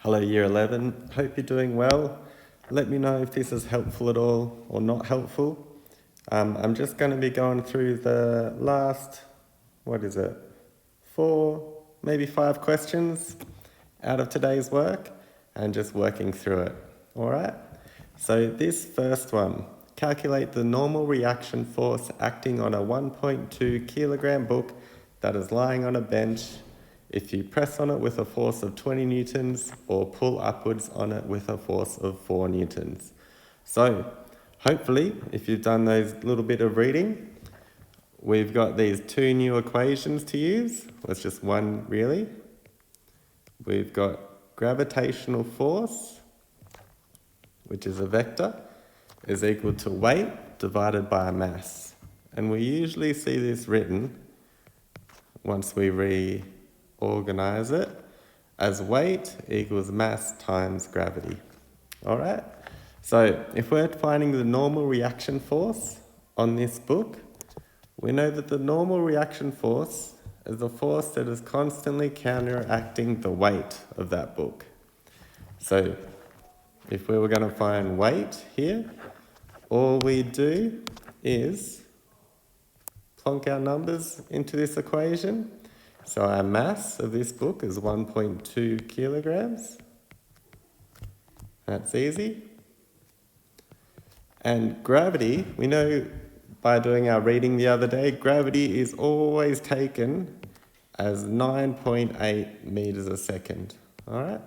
Hello Year 11, hope you're doing well. Let me know if this is helpful at all or not helpful. I'm just going to be going through the last, 4, maybe 5 questions out of today's work and just working through it, alright? So this first one, calculate the normal reaction force acting on a 1.2 kilogram book that is lying on a bench if you press on it with a force of 20 newtons or pull upwards on it with a force of 4 newtons. So hopefully, if you've done those little bit of reading, we've got these 2 new equations to use. Well, it's just one really. We've got gravitational force, which is a vector, is equal to weight divided by mass. And we usually see this written once we reorganize it as weight equals mass times gravity. Alright? So if we're finding the normal reaction force on this book, we know that the normal reaction force is a force that is constantly counteracting the weight of that book. So if we were going to find weight here, all we do is plonk our numbers into this equation. So our mass of this book is 1.2 kilograms. That's easy. And gravity, we know by doing our reading the other day, gravity is always taken as 9.8 meters a second. All right?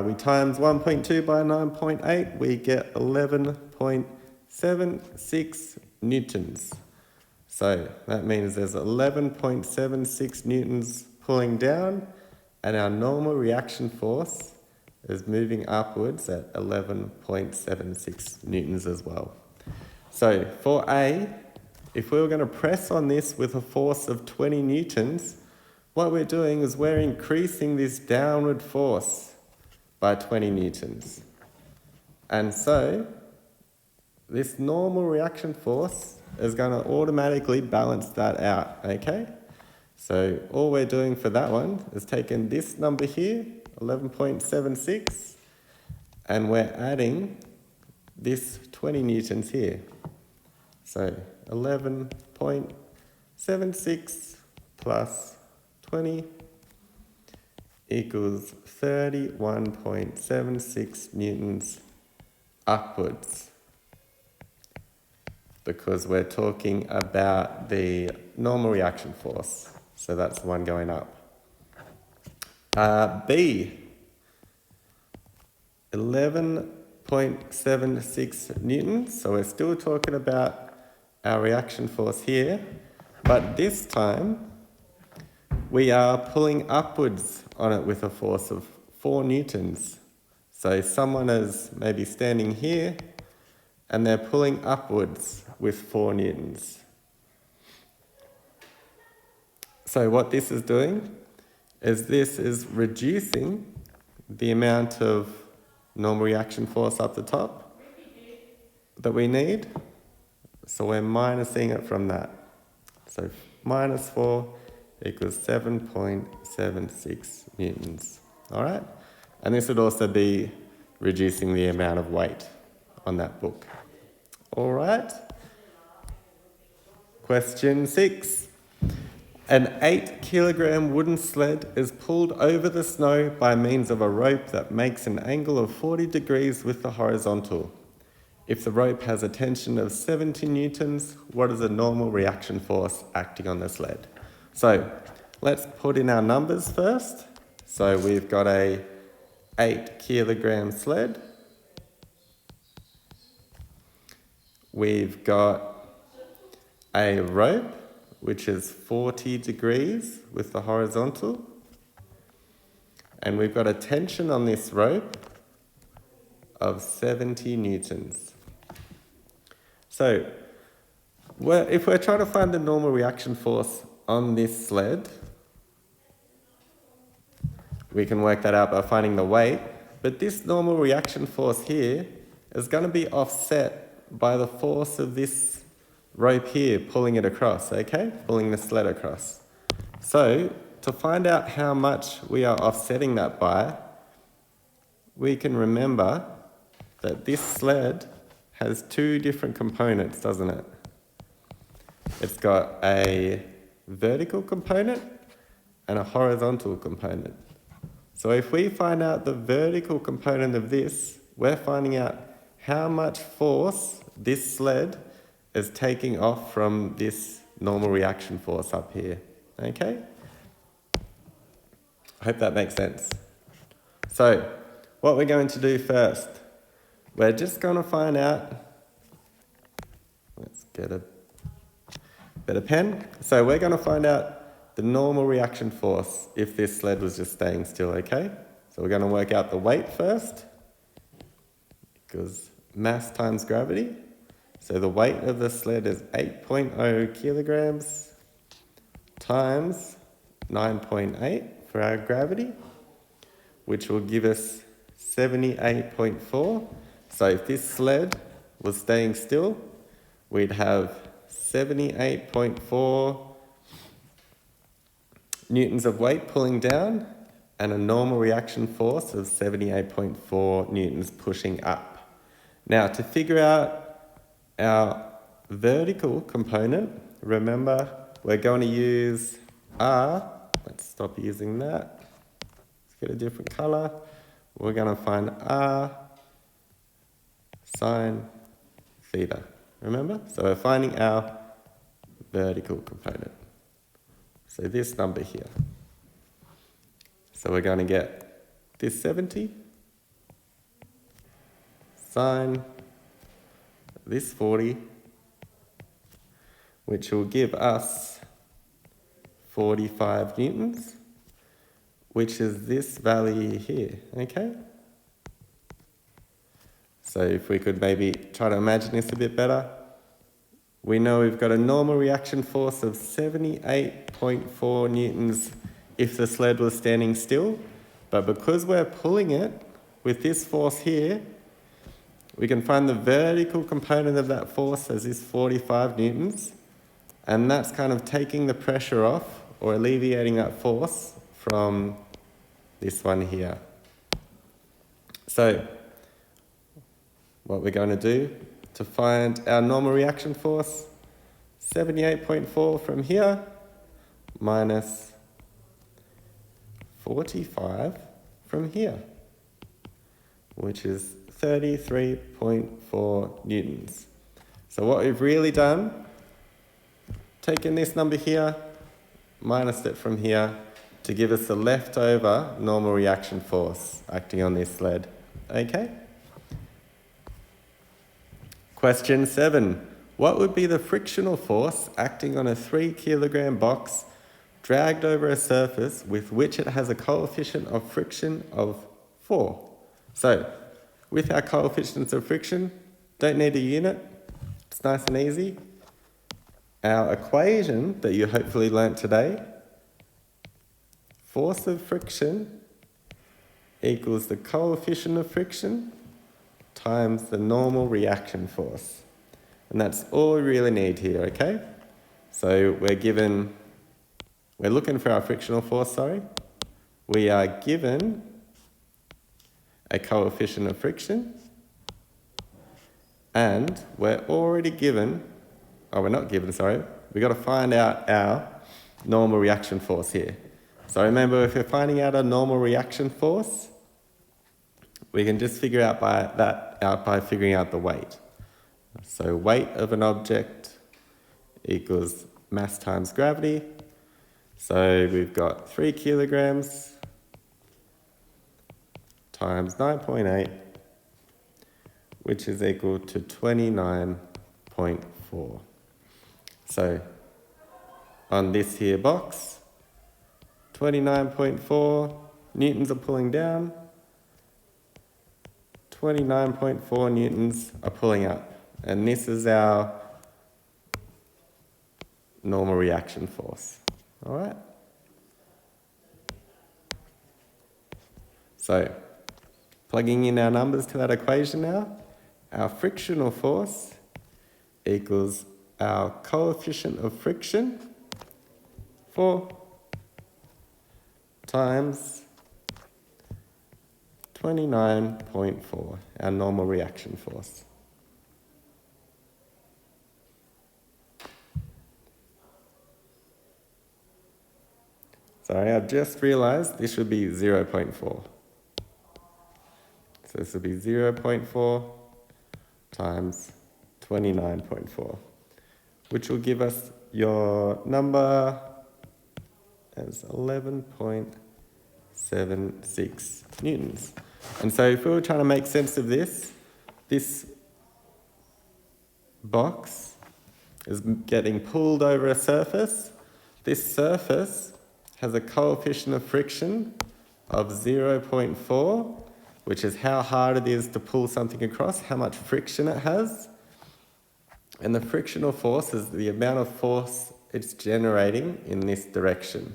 We times 1.2 by 9.8, we get 11.76 newtons. So that means there's 11.76 newtons pulling down, and our normal reaction force is moving upwards at 11.76 newtons as well. So for A, if we were going to press on this with a force of 20 newtons, what we're doing is we're increasing this downward force by 20 newtons. And so this normal reaction force is going to automatically balance that out, okay? So all we're doing for that one is taking this number here, 11.76, and we're adding this 20 newtons here. So 11.76 plus 20 equals 31.76 newtons upwards, because we're talking about the normal reaction force. So that's the one going up. B, 11.76 newtons. So we're still talking about our reaction force here, but this time we are pulling upwards on it with a force of 4 newtons. So someone is maybe standing here and they're pulling upwards with 4 newtons. So what this is doing is this is reducing the amount of normal reaction force up the top that we need. So we're minusing it from that. So minus 4 equals 7.76 newtons. All right? And this would also be reducing the amount of weight on that book. All right? Question 6. An 8 kilogram wooden sled is pulled over the snow by means of a rope that makes an angle of 40 degrees with the horizontal. If the rope has a tension of 70 newtons, what is the normal reaction force acting on the sled? So let's put in our numbers first. So we've got a 8 kilogram sled. We've got a rope, which is 40 degrees with the horizontal. And we've got a tension on this rope of 70 newtons. So if we're trying to find the normal reaction force on this sled, we can work that out by finding the weight. But this normal reaction force here is going to be offset by the force of this rope here pulling it across, okay? Pulling the sled across. So to find out how much we are offsetting that by, we can remember that this sled has two different components, doesn't it? It's got a vertical component and a horizontal component. So if we find out the vertical component of this, we're finding out how much force this sled is taking off from this normal reaction force up here. Okay? I hope that makes sense. So, what we're going to do first, we're just going to find out, let's get a better pen. So we're going to find out the normal reaction force if this sled was just staying still, okay? So we're going to work out the weight first, because mass times gravity. So the weight of the sled is 8.0 kilograms times 9.8 for our gravity, which will give us 78.4. So if this sled was staying still, we'd have 78.4 newtons of weight pulling down and a normal reaction force of 78.4 newtons pushing up. Now, to figure out our vertical component, remember, we're going to use R. Let's stop using that. Let's get a different color. We're going to find R sine theta. Remember? So we're finding our vertical component. So this number here. So we're going to get this 70 sine this 40, which will give us 45 newtons, which is this value here, okay? So if we could maybe try to imagine this a bit better, we know we've got a normal reaction force of 78.4 newtons if the sled was standing still, but because we're pulling it with this force here, we can find the vertical component of that force as this 45 newtons, and that's kind of taking the pressure off or alleviating that force from this one here. So, what we're going to do to find our normal reaction force, 78.4 from here, minus 45 from here, which is 33.4 newtons. So what we've really done, taken this number here, minused it from here, to give us the leftover normal reaction force acting on this sled. Okay? Question 7. What would be the frictional force acting on a 3 kilogram box dragged over a surface with which it has a coefficient of friction of 4? So, with our coefficients of friction, don't need a unit, it's nice and easy. Our equation that you hopefully learnt today, force of friction equals the coefficient of friction times the normal reaction force. And that's all we really need here, okay? So we're looking for our frictional force, We are given a coefficient of friction, and we're already given, we're not given, we've got to find out our normal reaction force here. So remember, if we're finding out our normal reaction force, we can just figure out by figuring out the weight. So weight of an object equals mass times gravity. So we've got 3 kilograms times 9.8, which is equal to 29.4. So on this here box, 29.4 newtons are pulling down, 29.4 newtons are pulling up. And this is our normal reaction force. All right? So, plugging in our numbers to that equation now, our frictional force equals our coefficient of friction for times 29.4, our normal reaction force. Sorry, I've just realized this should be 0.4. So this will be 0.4 times 29.4, which will give us your number as 11.76 newtons. And so if we were trying to make sense of this box is getting pulled over a surface. This surface has a coefficient of friction of 0.4, which is how hard it is to pull something across, how much friction it has. And the frictional force is the amount of force it's generating in this direction,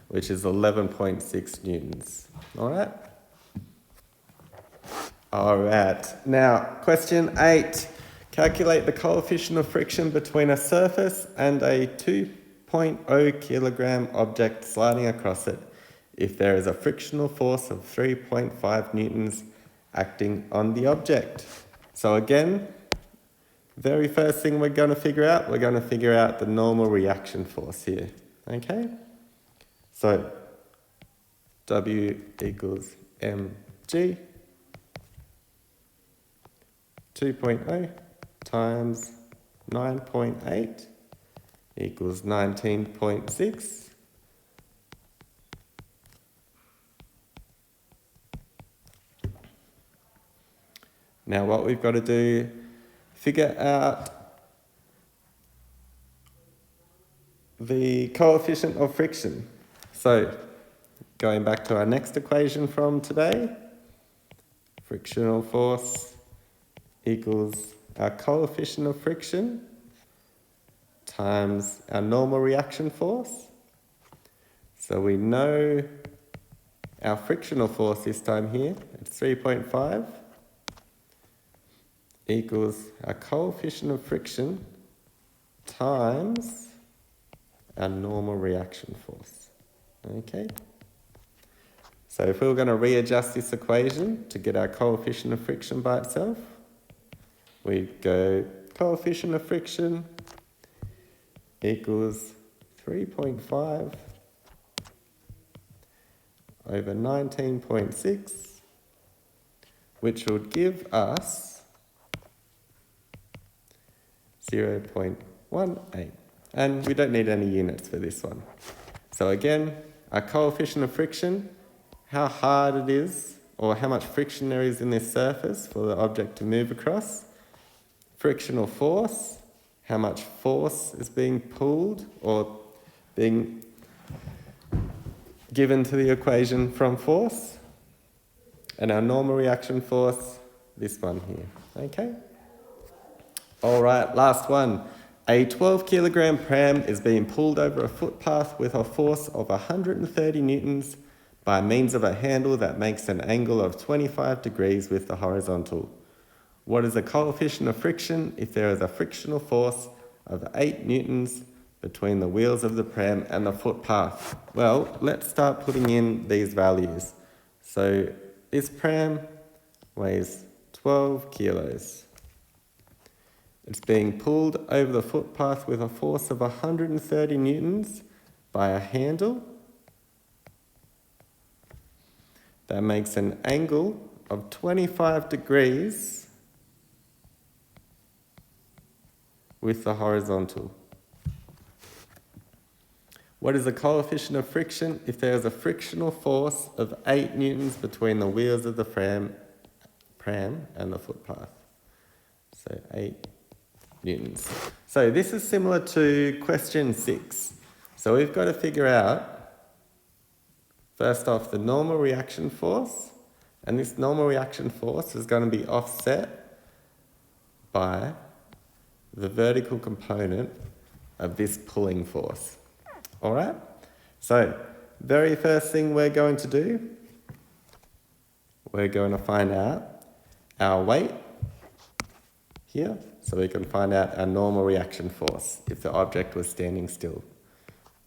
which is 11.6 newtons. All right? All right. Now, question 8. Calculate the coefficient of friction between a surface and a 2.0 kilogram object sliding across it if there is a frictional force of 3.5 newtons acting on the object. So again, very first thing we're going to figure out the normal reaction force here. Okay? So W equals mg 2.0 times 9.8 equals 19.6. Now what we've got to do, figure out the coefficient of friction. So going back to our next equation from today, frictional force equals our coefficient of friction times our normal reaction force. So we know our frictional force this time here, it's 3.5, equals our coefficient of friction times our normal reaction force. Okay? So if we were going to readjust this equation to get our coefficient of friction by itself, we'd go coefficient of friction equals 3.5 over 19.6, which would give us 0.18. And we don't need any units for this one. So again, our coefficient of friction, how hard it is, or how much friction there is in this surface for the object to move across. Frictional force, how much force is being pulled or being given to the equation from force. And our normal reaction force, this one here. Okay? All right, last one. A 12 kilogram pram is being pulled over a footpath with a force of 130 newtons by means of a handle that makes an angle of 25 degrees with the horizontal. What is the coefficient of friction if there is a frictional force of 8 newtons between the wheels of the pram and the footpath? Well, let's start putting in these values. So this pram weighs 12 kilos. It's being pulled over the footpath with a force of 130 newtons by a handle that makes an angle of 25 degrees with the horizontal. What is the coefficient of friction if there is a frictional force of 8 newtons between the wheels of the pram and the footpath? So 8 newtons. So this is similar to question 6. So we've got to figure out, first off, the normal reaction force, and this normal reaction force is going to be offset by the vertical component of this pulling force. All right? So, very first thing we're going to do, we're going to find out our weight here, so we can find out our normal reaction force if the object was standing still.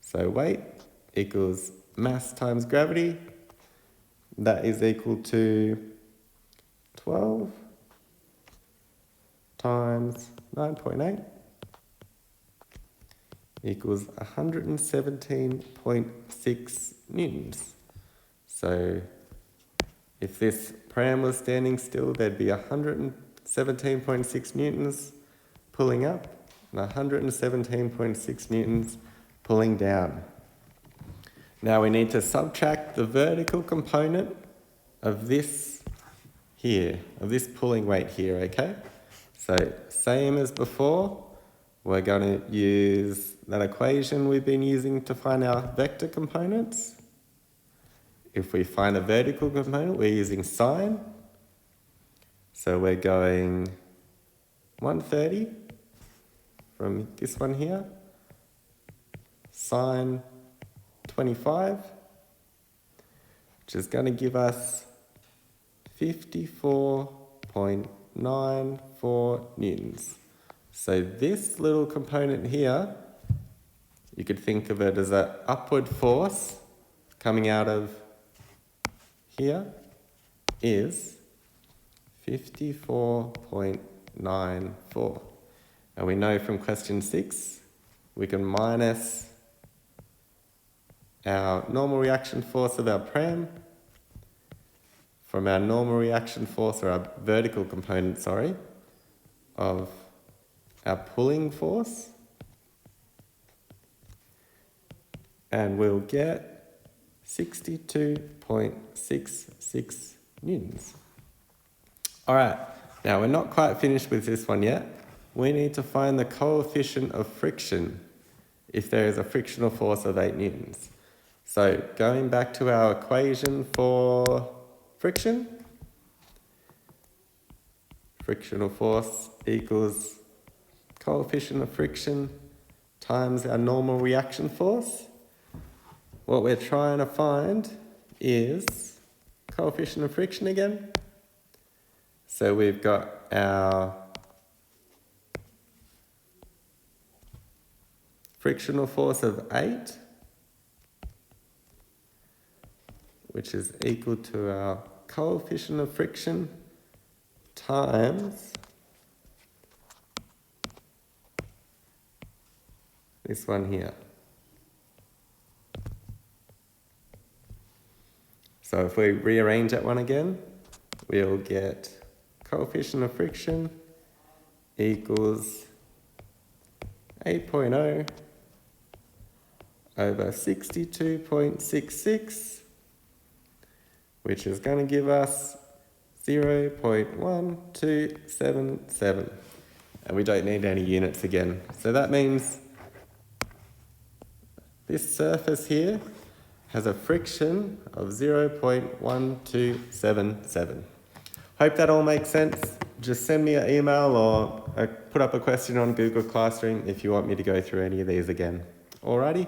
So weight equals mass times gravity. That is equal to 12 times 9.8 equals 117.6 newtons. So if this pram was standing still, there'd be 117.6 newtons pulling up and 117.6 newtons pulling down. Now we need to subtract the vertical component of this here, of this pulling weight here, okay? So same as before, we're going to use that equation we've been using to find our vector components. If we find a vertical component, we're using sine. So we're going 130 from this one here, sine 25, which is going to give us 54.94 newtons. So this little component here, you could think of it as an upward force coming out of here is 54.94. And we know from question 6, we can minus our normal reaction force of our pram from our normal reaction force, or our vertical component, sorry, of our pulling force. And we'll get 62.66 newtons. All right, now we're not quite finished with this one yet. We need to find the coefficient of friction if there is a frictional force of 8 newtons. So going back to our equation for friction, frictional force equals coefficient of friction times our normal reaction force. What we're trying to find is coefficient of friction again. So we've got our frictional force of 8, which is equal to our coefficient of friction times this one here. So if we rearrange that one again, we'll get coefficient of friction equals 8.0 over 62.66, which is going to give us 0.1277. And we don't need any units again. So that means this surface here has a friction of 0.1277. Hope that all makes sense. Just send me an email or put up a question on Google Classroom if you want me to go through any of these again. Alrighty?